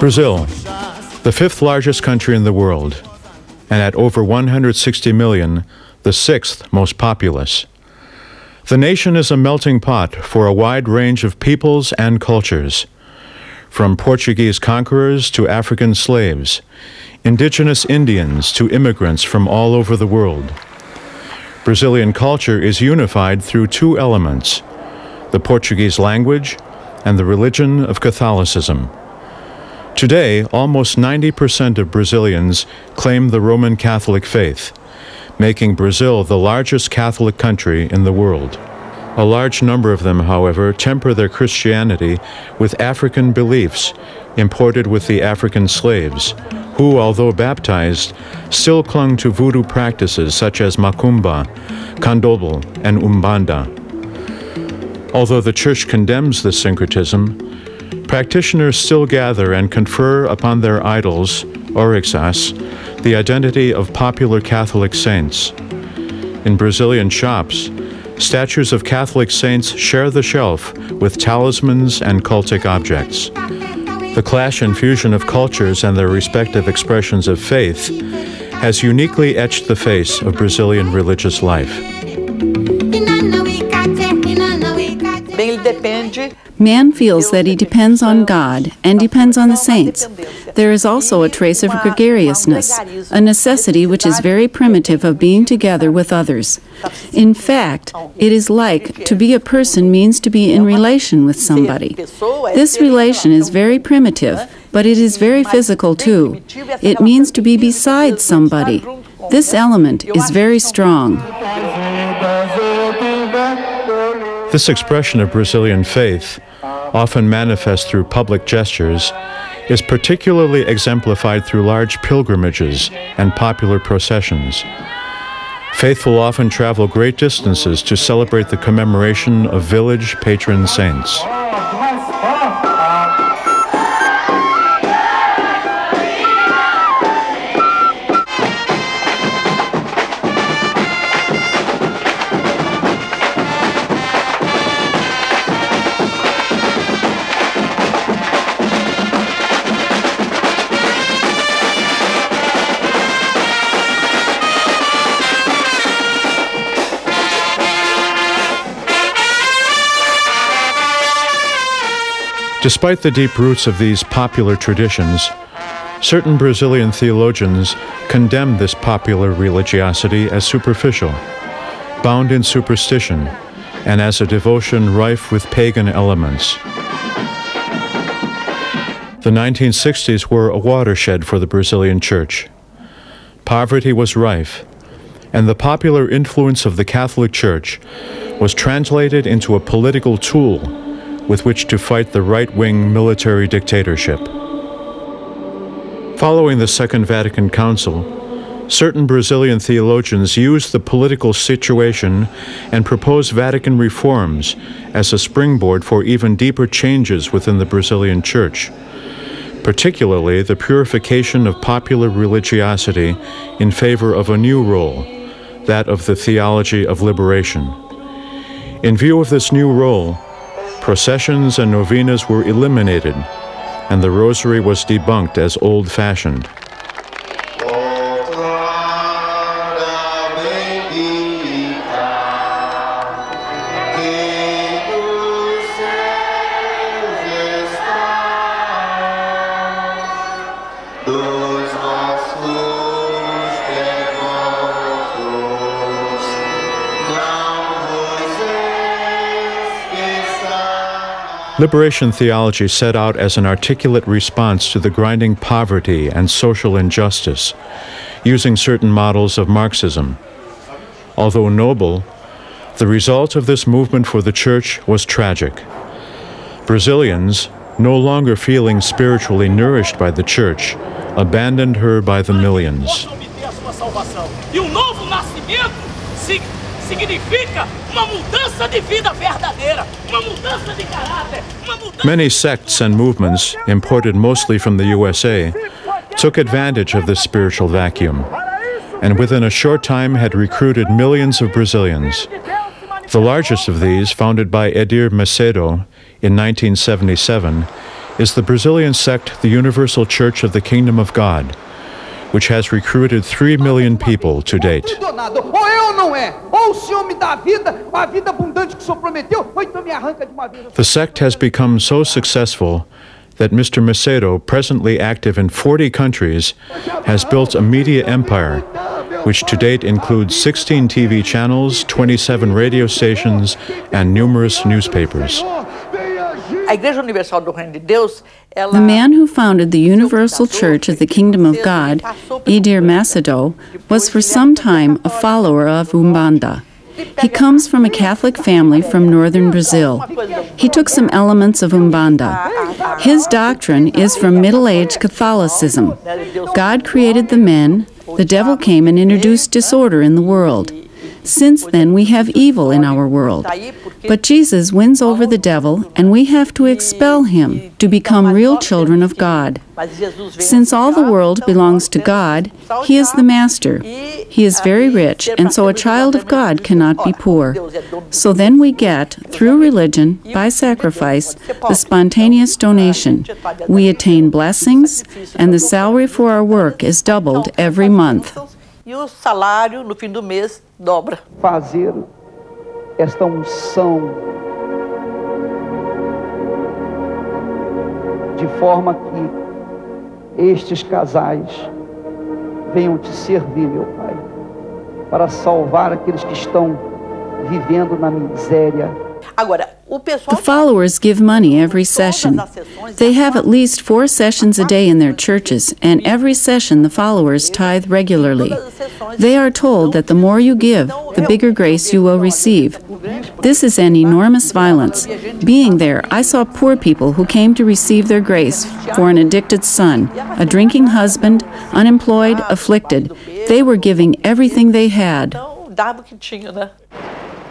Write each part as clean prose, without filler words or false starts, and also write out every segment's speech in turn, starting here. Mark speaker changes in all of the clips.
Speaker 1: Brazil, the fifth largest country in the world, and at over 160 million, the sixth most populous. The nation is a melting pot for a wide range of peoples and cultures, from Portuguese conquerors to African slaves, indigenous Indians to immigrants from all over the world. Brazilian culture is unified through two elements: the Portuguese language and the religion of Catholicism. Today, almost 90% of Brazilians claim the Roman Catholic faith, making Brazil the largest Catholic country in the world. A large number of them, however, temper their Christianity with African beliefs imported with the African slaves, who, although baptized, still clung to voodoo practices such as macumba, candomblé, and umbanda. Although the Church condemns this syncretism, practitioners still gather and confer upon their idols, orixás, the identity of popular Catholic saints. In Brazilian shops, statues of Catholic saints share the shelf with talismans and cultic objects. The clash and fusion of cultures and their respective expressions of faith has uniquely etched the face of Brazilian religious life.
Speaker 2: Man feels that he depends on God and depends on the saints. There is also a trace of gregariousness, a necessity which is very primitive of being together with others. In fact, it is like to be a person means to be in relation with somebody. This relation is very primitive, but it is very physical too. It means to be beside somebody. This element is very strong.
Speaker 1: This expression of Brazilian faith, often manifest through public gestures, is particularly exemplified through large pilgrimages and popular processions. Faithful often travel great distances to celebrate the commemoration of village patron saints. Despite the deep roots of these popular traditions, certain Brazilian theologians condemn this popular religiosity as superficial, bound in superstition, and as a devotion rife with pagan elements. The 1960s were a watershed for the Brazilian Church. Poverty was rife, and the popular influence of the Catholic Church was translated into a political tool with which to fight the right-wing military dictatorship. Following the Second Vatican Council, certain Brazilian theologians used the political situation and proposed Vatican reforms as a springboard for even deeper changes within the Brazilian Church, particularly the purification of popular religiosity in favor of a new role, that of the theology of liberation. In view of this new role, processions and novenas were eliminated, and the rosary was debunked as old-fashioned. Liberation theology set out as an articulate response to the grinding poverty and social injustice, using certain models of Marxism. Although noble, the result of this movement for the Church was tragic. Brazilians, no longer feeling spiritually nourished by the Church, abandoned her by the millions. Many sects and movements, imported mostly from the USA, took advantage of this spiritual vacuum, and within a short time had recruited millions of Brazilians. The largest of these, founded by Edir Macedo in 1977, is the Brazilian sect, the Universal Church of the Kingdom of God, which has recruited 3 million people to date. The sect has become so successful that Mr. Macedo, presently active in 40 countries, has built a media empire, which to date includes 16 TV channels, 27 radio stations, and numerous newspapers.
Speaker 2: The man who founded the Universal Church of the Kingdom of God, Edir Macedo, was for some time a follower of Umbanda. He comes from a Catholic family from northern Brazil. He took some elements of Umbanda. His doctrine is from Middle Age Catholicism. God created the men, the devil came and introduced disorder in the world. Since then, we have evil in our world. But Jesus wins over the devil, and we have to expel him to become real children of God. Since all the world belongs to God, he is the master. He is very rich, and so a child of God cannot be poor. So then we get, through religion, by sacrifice, the spontaneous donation. We attain blessings, and the salary for our work is doubled every month.
Speaker 3: E o salário no fim do mês dobra.
Speaker 4: Fazer esta unção de forma que estes casais venham te servir, meu Pai, para salvar aqueles que estão vivendo na miséria.
Speaker 2: The followers give money every session. They have at least 4 sessions a day in their churches, and every session the followers tithe regularly. They are told that the more you give, the bigger grace you will receive. This is an enormous violence. Being there, I saw poor people who came to receive their grace for an addicted son, a drinking husband, unemployed, afflicted. They were giving everything they had.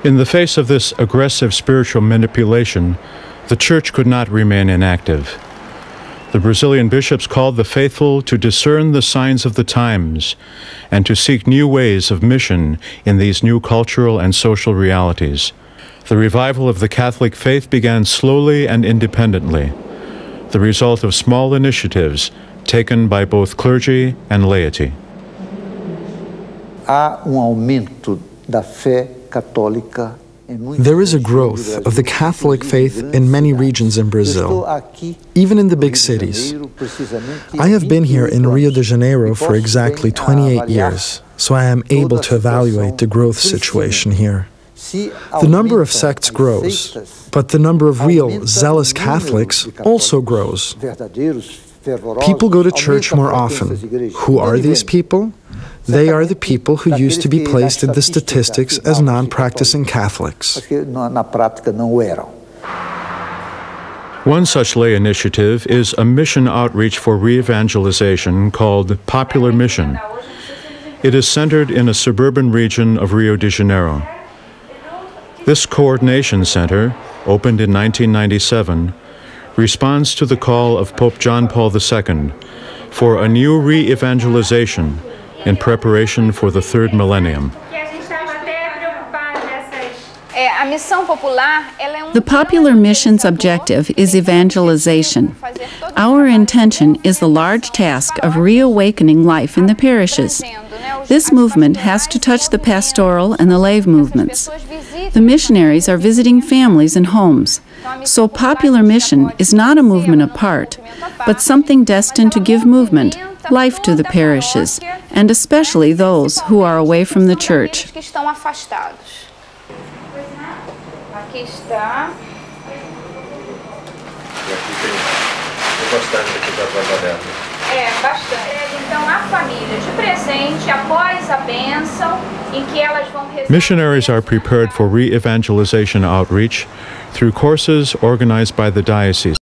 Speaker 1: In the face of this aggressive spiritual manipulation, the Church could not remain inactive. The Brazilian bishops called the faithful to discern the signs of the times and to seek new ways of mission in these new cultural and social realities. The revival of the Catholic faith began slowly and independently, the result of small initiatives taken by both clergy and laity.
Speaker 5: Há aumento da fé católica.
Speaker 6: There is a growth of the Catholic faith in many regions in Brazil, even in the big cities. I have been here in Rio de Janeiro for exactly 28 years, so I am able to evaluate the growth situation here. The number of sects grows, but the number of real, zealous Catholics also grows. People go to church more often. Who are these people? They are the people who used to be placed in the statistics as non-practicing Catholics.
Speaker 1: One such lay initiative is a mission outreach for re-evangelization called Popular Mission. It is centered in a suburban region of Rio de Janeiro. This coordination center, opened in 1997, responds to the call of Pope John Paul II for a new re-evangelization in preparation for the third millennium.
Speaker 2: The Popular Mission's objective is evangelization. Our intention is the large task of reawakening life in the parishes. This movement has to touch the pastoral and the lay movements. The missionaries are visiting families and homes. So Popular Mission is not a movement apart, but something destined to give movement, life to the parishes, and especially those who are away from the church.
Speaker 1: Missionaries are prepared for re-evangelization outreach through courses organized by the diocese.